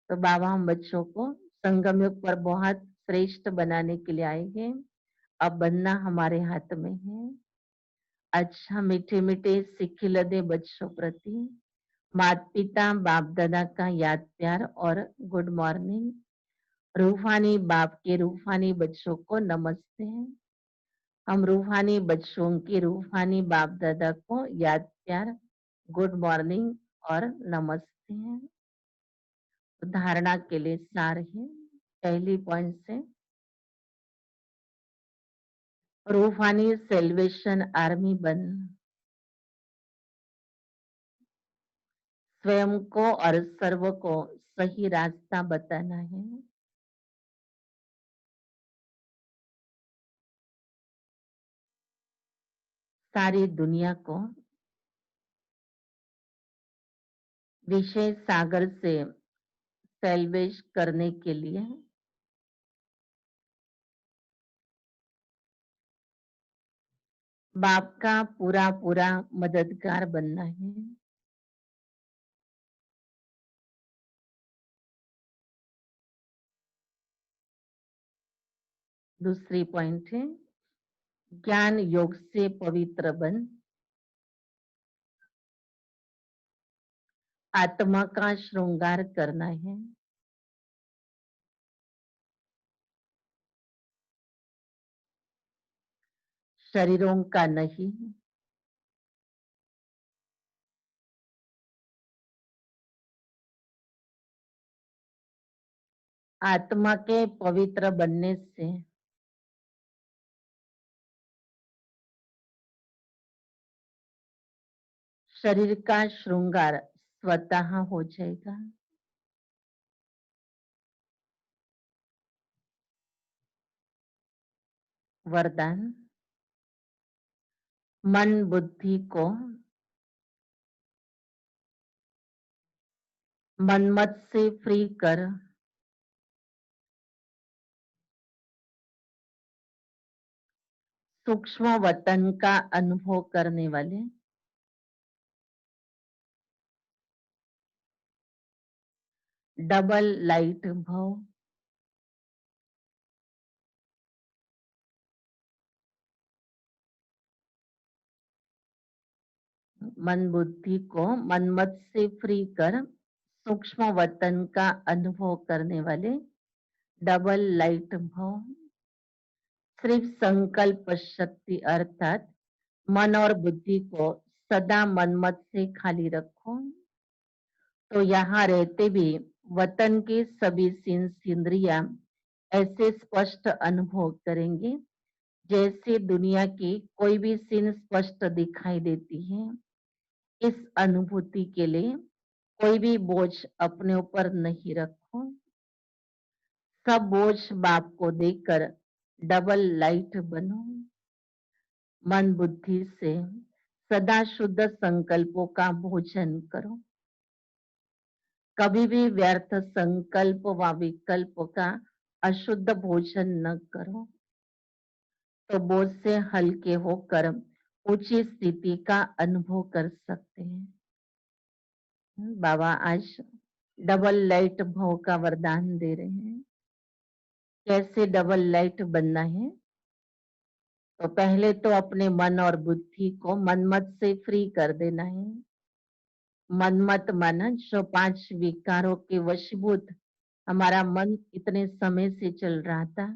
तो बाबा हम बच्चों को संगम युग पर बहुत श्रेष्ठ बनाने के लिए आए हैं। अब बनना हमारे हाथ में है। अच्छा, मीठे मीठे सिक्खिल दे बच्चों प्रति माता पिता बाप दादा का याद प्यार और गुड मॉर्निंग। रूहानी बाप के रूहानी बच्चों को नमस्ते हैं। हम रूहानी बच्चों की रूहानी बाप दादा को याद प्यार, गुड मॉर्निंग और नमस्ते हैं। तो धारणा के लिए सार है। पहली पॉइंट से, रूहानी सेल्वेशन आर्मी बन, स्वयं को और सर्व को सही रास्ता बताना है। सारी दुनिया को विषय सागर से सेल्वेज करने के लिए बाप का पूरा पूरा मददगार बनना है। दूसरी पॉइंट है, ज्ञान योग से पवित्र बन, आत्मा का श्रृंगार करना है। शरीरों का नहीं। आत्मा के पवित्र बनने से शरीर का श्रृंगार स्वतः हो जाएगा। वरदान, मन बुद्धि को मनमत से फ्री कर, सूक्ष्म वतन का अनुभव करने वाले डबल लाइट भव। मन बुद्धि को मनमत से फ्री कर सूक्ष्म वतन का अनुभव करने वाले डबल लाइट भव। सिर्फ संकल्प शक्ति अर्थात मन और बुद्धि को सदा मनमत से खाली रखो, तो यहाँ रहते भी वतन के सभी इंद्रियां ऐसे स्पष्ट अनुभव करेंगे जैसे दुनिया की कोई भी सीन स्पष्ट दिखाई देती है। इस अनुभूति के लिए कोई भी बोझ अपने ऊपर नहीं रखो। सब बोझ बाप को देकर डबल लाइट बनो। मन बुद्धि से सदा शुद्ध संकल्पों का भोजन करो। कभी भी व्यर्थ संकल्प व विकल्प का अशुद्ध भोजन न करो, तो बोझ से हल्के होकर ऊंची स्थिति का अनुभव कर सकते हैं। बाबा आज डबल लाइट भव का वरदान दे रहे हैं। कैसे डबल लाइट बनना है? तो पहले तो अपने मन और बुद्धि को मनमत से फ्री कर देना है। मनमत मन जो 5 विकारों के वशीभूत हमारा मन इतने समय से चल रहा था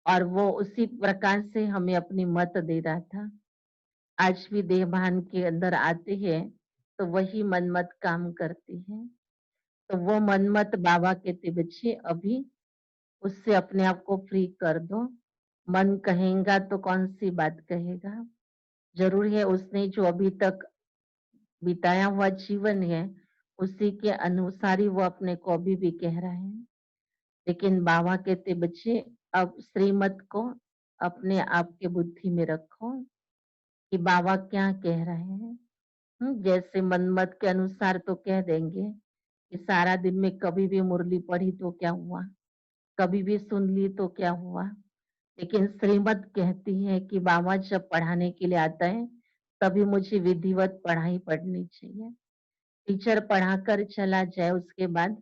और वो उसी प्रकार से हमें अपनी मत दे रहा था। आज भी देह भान के अंदर आते हैं तो वही मनमत काम करती है। तो वो मनमत बाबा कहते बच्चे अभी उससे अपने आप को फ्री कर दो। मन कहेगा तो कौन सी बात कहेगा? जरूर है उसने जो अभी तक बिताया हुआ जीवन है उसी के अनुसार ही वो अपने को अभी भी कह रहा है। लेकिन बाबा कहते बच्चे अब श्रीमत को अपने आप के बुद्धि में रखो कि बाबा क्या कह रहे हैं। जैसे मनमत के अनुसार तो कह देंगे कि सारा दिन में कभी भी मुरली पढ़ी तो क्या हुआ, कभी भी सुन ली तो क्या हुआ। लेकिन श्रीमत कहती है कि बाबा जब पढ़ाने के लिए आता है तभी मुझे विधिवत पढ़ाई पढ़नी चाहिए। टीचर पढ़ाकर चला जाए उसके बाद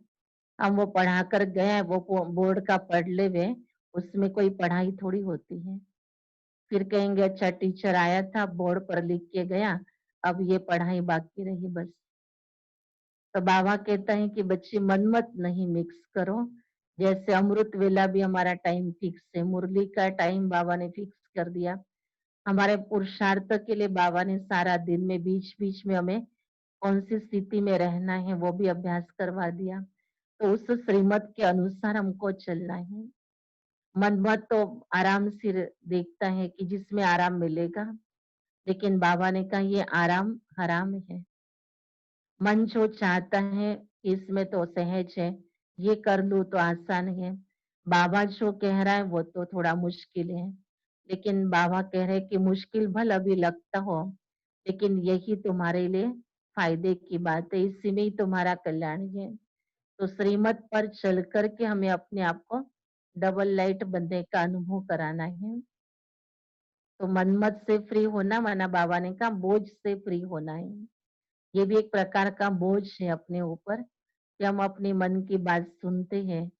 हम वो पढ़ाकर गए वो बोर्ड का पढ़ ले वे, उसमें कोई पढ़ाई थोड़ी होती है। फिर कहेंगे अच्छा टीचर आया था बोर्ड पर लिख के गया, अब ये पढ़ाई बाकी रही बस। तो बाबा कहता है कि बच्चे मनमत नहीं मिक्स करो। जैसे अमृत वेला भी हमारा टाइम फिक्स है, मुरली का टाइम बाबा ने फिक्स कर दिया। हमारे पुरुषार्थ के लिए बाबा ने सारा दिन में बीच बीच में हमें कौन सी स्थिति में रहना है वो भी अभ्यास करवा दिया। तो उस श्रीमत के अनुसार हमको चलना है। मनमत तो आराम से देखता है कि जिसमें आराम मिलेगा, लेकिन बाबा ने कहा ये आराम हराम है। मन जो चाहता है कि इसमें तो सहज है, ये कर लूं तो आसान है। बाबा जो कह रहा है वो तो थोड़ा मुश्किल है। लेकिन बाबा कह रहे हैं कि मुश्किल भले अभी लगता हो, लेकिन यही तुम्हारे लिए फायदे की बात है, इसी में ही तुम्हारा कल्याण है। तो श्रीमत पर चल करके हमें अपने आप को डबल लाइट बनने का अनुभव कराना है। तो मनमत से फ्री होना माना बाबा ने कहा बोझ से फ्री होना है। ये भी एक प्रकार का बोझ है अपने ऊपर कि हम अपने मन की बात सुनते हैं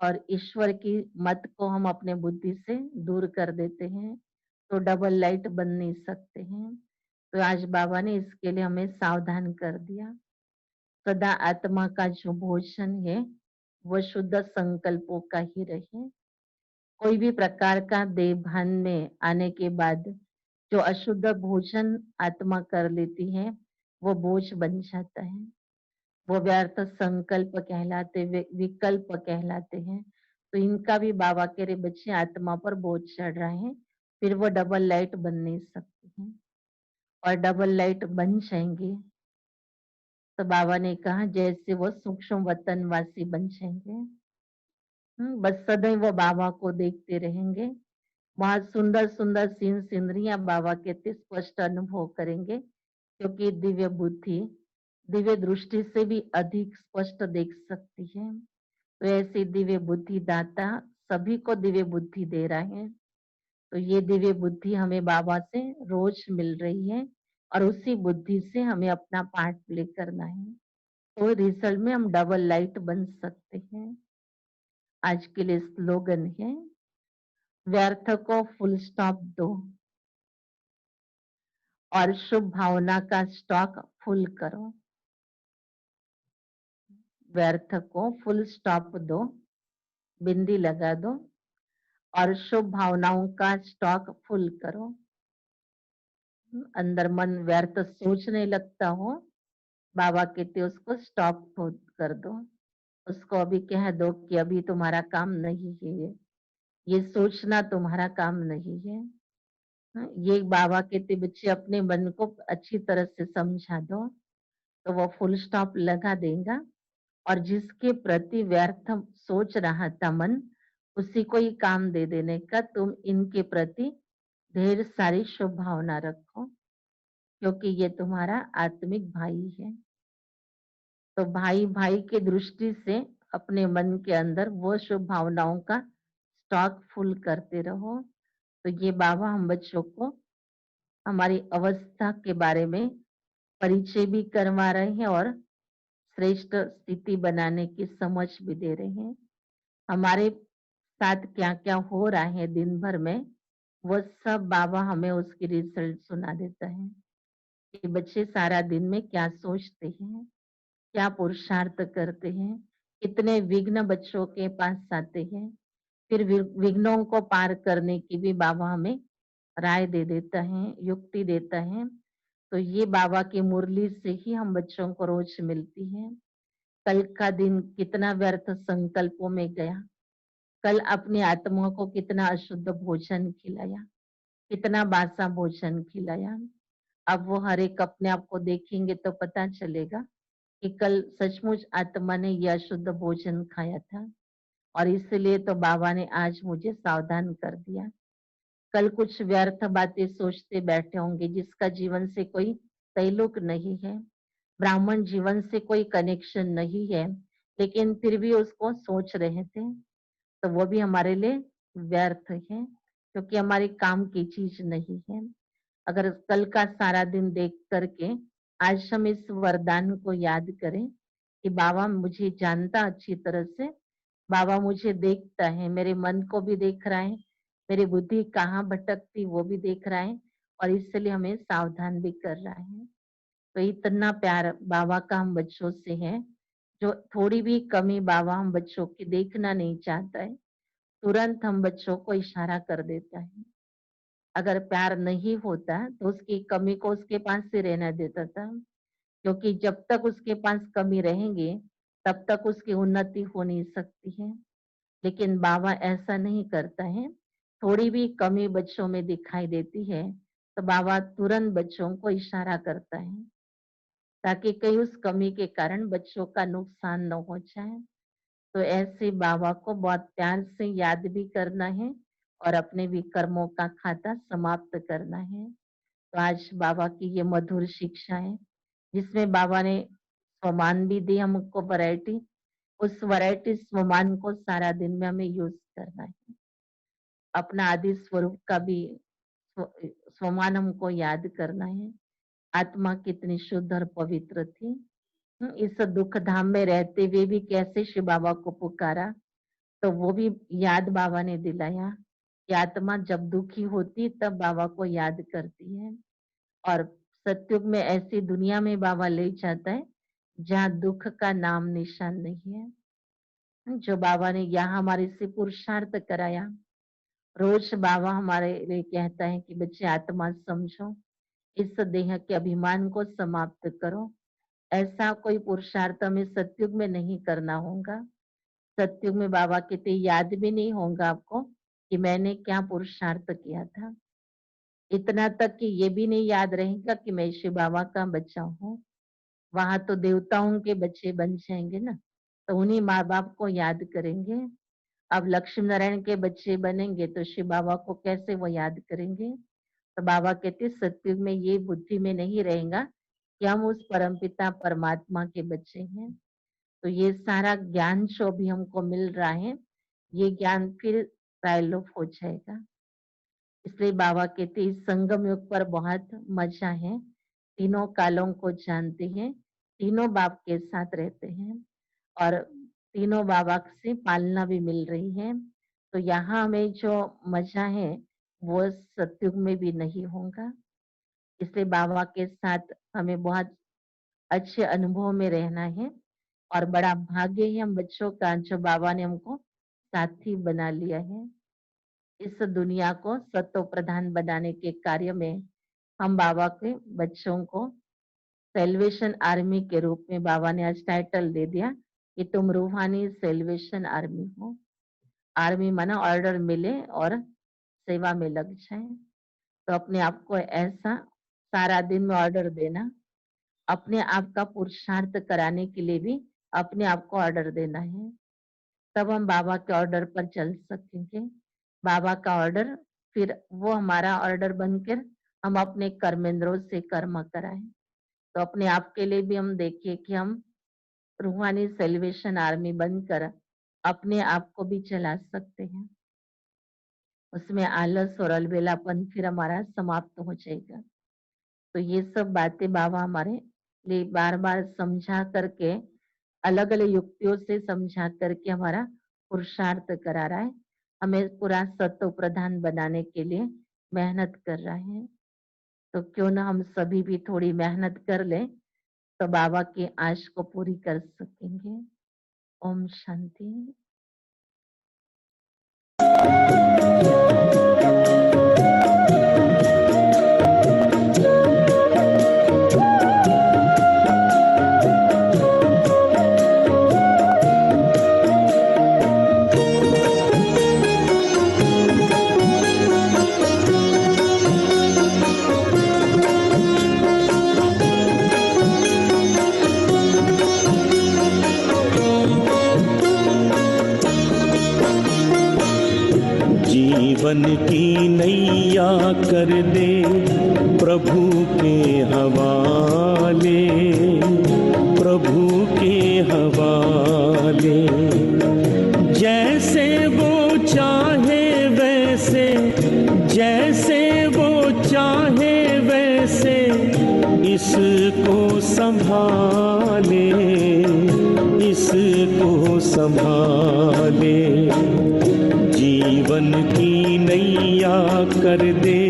और ईश्वर की मत को हम अपने बुद्धि से दूर कर देते हैं, तो डबल लाइट बन नहीं सकते हैं। तो आज बाबा ने इसके लिए हमें सावधान कर दिया। सदा आत्मा का जो भोजन है वह शुद्ध संकल्पों का ही रहे। कोई भी प्रकार का देह भान में आने के बाद जो अशुद्ध भोजन आत्मा कर लेती है वो बोझ बन जाता है। वो व्यर्थ संकल्प कहलाते विकल्प कहलाते हैं। तो इनका भी बाबा के रे बच्चे आत्मा पर बोझ चढ़ रहा है, फिर वो डबल लाइट बन नहीं सकती हैं। और डबल लाइट बन जाएंगे तो बाबा ने कहा जैसे वो सूक्ष्म वतनवासी बन जाएंगे। बस सदैव वो बाबा को देखते रहेंगे। वहां सुंदर सुंदर सीन सिनरियां बाबा के स्पष्ट अनुभव करेंगे, क्योंकि दिव्य बुद्धि दिव्य दृष्टि से भी अधिक स्पष्ट देख सकती है। तो ऐसी दिव्य बुद्धि दाता सभी को दिव्य बुद्धि दे रहा है। तो ये दिव्य बुद्धि हमें बाबा से रोज मिल रही है और उसी बुद्धि से हमें अपना पार्ट प्ले करना है। तो रिजल्ट में हम डबल लाइट बन सकते हैं। आज के लिए स्लोगन है, व्यर्थ को फुल स्टॉप दो और शुभ भावना का स्टॉक फुल करो। व्यर्थ को फुल स्टॉप दो, बिंदी लगा दो और शुभ भावनाओं का स्टॉक फुल करो। अंदर मन व्यर्थ सोचने लगता हो, बाबा कहते उसको स्टॉप कर दो। उसको अभी कह दो कि अभी तुम्हारा काम नहीं है ये सोचना तुम्हारा काम नहीं है। ये बाबा कहते बच्चे अपने मन को अच्छी तरह से समझा दो, तो वो फुल स्टॉप लगा देगा और जिसके प्रति व्यर्थ सोच रहा था मन, उसी को ही काम दे देने का। तुम इनके प्रति ढेर सारी शुभ भावना रखो, क्योंकि ये तुम्हारा आत्मिक भाई है। तो भाई भाई की दृष्टि से अपने मन के अंदर वो शुभ भावनाओं का स्टॉक फुल करते रहो। तो ये बाबा हम बच्चों को हमारी अवस्था के बारे में परिचय भी करवा रहे हैं और श्रेष्ठ स्थिति बनाने की समझ भी दे रहे हैं। हमारे साथ क्या क्या हो रहा है दिन भर में, वो सब बाबा हमें उसकी रिजल्ट सुना देता है कि बच्चे सारा दिन में क्या सोचते हैं, क्या पुरुषार्थ करते हैं, कितने विघ्न बच्चों के पास आते हैं। फिर विघ्नों को पार करने की भी बाबा हमें राय दे देता है, युक्ति देता है। तो ये बाबा की मुरली से ही हम बच्चों को रोज मिलती है। कल का दिन कितना व्यर्थ संकल्पों में गया, कल अपनी आत्मा को कितना अशुद्ध भोजन खिलाया, कितना बासा भोजन खिलाया। अब वो हर एक अपने आप को देखेंगे तो पता चलेगा कि कल सचमुच आत्मा ने यह अशुद्ध भोजन खाया था और इसलिए तो बाबा ने आज मुझे सावधान कर दिया। कल कुछ व्यर्थ बातें सोचते बैठे होंगे जिसका जीवन से कोई ताल्लुक नहीं है, ब्राह्मण जीवन से कोई कनेक्शन नहीं है, लेकिन फिर भी उसको सोच रहे थे, तो वो भी हमारे लिए व्यर्थ है, क्योंकि हमारे काम की चीज नहीं है। अगर कल का सारा दिन देख करके आज हम इस वरदान को याद करें कि बाबा मुझे जानता अच्छी तरह से, बाबा मुझे देखता है, मेरे मन को भी देख रहा है, मेरी बुद्धि कहाँ भटकती वो भी देख रहा है और इसलिए हमें सावधान भी कर रहा है। तो इतना प्यार बाबा का हम बच्चों से है, जो थोड़ी भी कमी बाबा हम बच्चों की देखना नहीं चाहता है, तुरंत हम बच्चों को इशारा कर देता है। अगर प्यार नहीं होता तो उसकी कमी को उसके पास से रहना देता था, क्योंकि जब तक उसके पास कमी रहेंगे तब तक उसकी उन्नति हो नहीं सकती है। लेकिन बाबा ऐसा नहीं करता है, थोड़ी भी कमी बच्चों में दिखाई देती है तो बाबा तुरंत बच्चों को इशारा करता है, ताकि कहीं उस कमी के कारण बच्चों का नुकसान न हो जाए। तो ऐसे बाबा को बहुत प्यार से याद भी करना है और अपने भी कर्मों का खाता समाप्त करना है। तो आज बाबा की ये मधुर शिक्षा है, जिसमें बाबा ने स्वमान भी दी हमको वैरायटी, उस वैरायटी स्वमान को सारा दिन में हमें यूज करना है। अपना आदि स्वरूप का भी स्वमान हमको याद करना है। आत्मा कितनी शुद्ध और पवित्र थी, इस दुख धाम में रहते हुए भी कैसे शिव बाबा को पुकारा, तो वो भी याद बाबा ने दिलाया कि आत्मा जब दुखी होती तब बाबा को याद करती है। और सतयुग में ऐसी दुनिया में बाबा ले जाता है जहाँ दुख का नाम निशान नहीं है। जो बाबा ने यहाँ हमारे से पुरुषार्थ कराया, रोज बाबा हमारे लिए कहता है कि बच्चे आत्मा समझो, इस देह के अभिमान को समाप्त करो। ऐसा कोई पुरुषार्थ हमें सतयुग में नहीं करना होगा। सतयुग में बाबा कहते याद भी नहीं होगा आपको कि मैंने क्या पुरुषार्थ किया था। इतना तक कि ये भी नहीं याद रहेगा कि मैं शिव बाबा का बच्चा हूँ। वहां तो देवताओं के बच्चे बन जाएंगे ना, तो उन्हीं माँ बाप को याद करेंगे। अब लक्ष्मी नारायण के बच्चे बनेंगे तो शिव बाबा को कैसे वो याद करेंगे। तो बाबा कहते सतयुग में ये बुद्धि में नहीं रहेगा कि हम उस परमपिता परमात्मा के बच्चे हैं। तो ये सारा ज्ञान जो भी हमको मिल रहा है, ये ज्ञान फिर प्रायलोप हो जाएगा। इसलिए बाबा कहते इस संगम युग पर बहुत मजा है, तीनों कालों को जानते हैं, तीनों बाप के साथ रहते हैं और तीनों बाबा से पालना भी मिल रही है। तो यहाँ हमें जो मजा है वो सतयुग में भी नहीं होगा। इसलिए बाबा के साथ हमें बहुत अच्छे अनुभव में रहना है और बड़ा भाग्य है हम बच्चों का जो बाबा ने हमको साथी बना लिया है। इस दुनिया को सत्व प्रधान बनाने के कार्य में हम बाबा के बच्चों को सेल्वेशन आर्मी के रूप में बाबा ने आज टाइटल दे दिया कि तुम रूहानी सेल्वेशन आर्मी हो। आर्मी माना ऑर्डर मिले और सेवा में लग जाए। तो अपने आप को ऐसा सारा दिन में ऑर्डर देना, अपने आप का पुरुषार्थ कराने के लिए भी अपने आप को ऑर्डर देना है, तब हम बाबा के ऑर्डर पर चल सकेंगे। बाबा का ऑर्डर फिर वो हमारा ऑर्डर बनकर हम अपने कर्मेंद्रों से कर्म कराएं। तो अपने आप के लिए भी हम देखिए कि हम रूहानी सेलिब्रेशन आर्मी बनकर अपने आप को भी चला सकते हैं। उसमें आलस और अलबेलापन फिर हमारा समाप्त हो जाएगा। तो ये सब बातें बाबा हमारे लिए बार बार समझा करके, अलग अलग युक्तियों से समझा करके हमारा पुरुषार्थ करा रहा है, हमें पूरा सत्व प्रधान बनाने के लिए मेहनत कर रहा है। तो क्यों ना हम सभी भी थोड़ी मेहनत कर लें तो बाबा की आश को पूरी कर सकेंगे। ओम शांति। जीवन की नैया कर दे प्रभु के हवाले, प्रभु के हवाले। जैसे वो चाहे वैसे, जैसे वो चाहे वैसे इसको संभाले, इसको संभाले। जीवन की नैया कर दे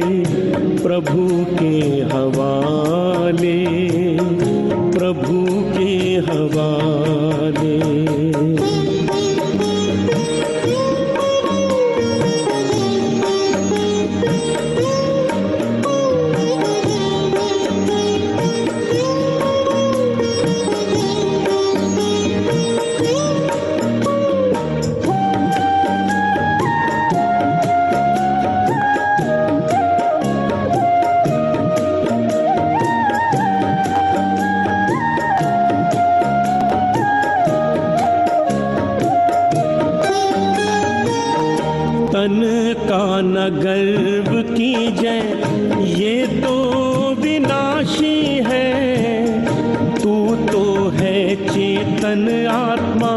प्रभु के हवाले, प्रभु के हवाले। तन का न गर्व कीजै, ये तो विनाशी है। तू तो है चेतन आत्मा,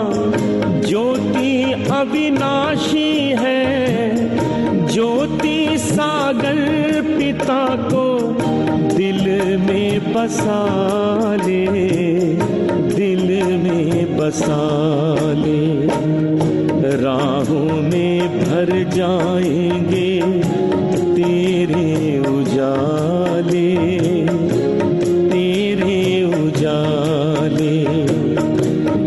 ज्योति अविनाशी है। ज्योति सागर पिता को दिल में बसा ले, दिल में बसा ले। राहों में भर जाएंगे तेरे उजाले, तेरे उजाले।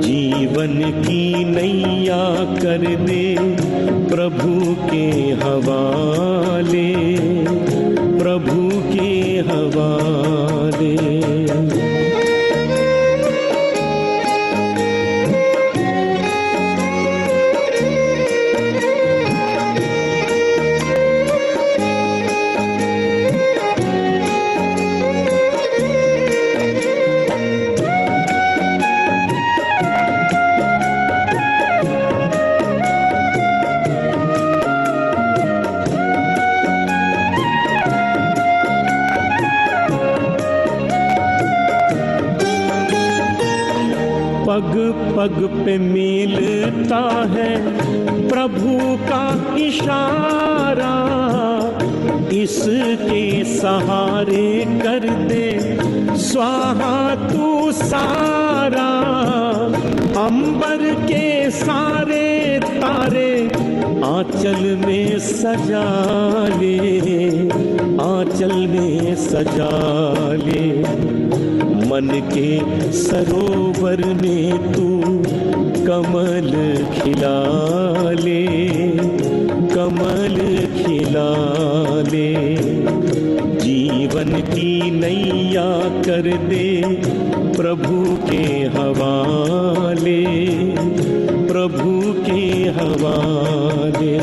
जीवन की नैया कर दे प्रभु के हवाले, प्रभु के हवाले। पग पग पे मिलता है प्रभु का इशारा, इसके सहारे कर दे स्वाहा तू सारा। अंबर के सारे तारे आंचल में सजा ले, आंचल में सजा ले। मन के सरोवर में तू कमल खिला ले, कमल खिला ले। जीवन की नैया कर दे प्रभु के हवाले, प्रभु के हवाले।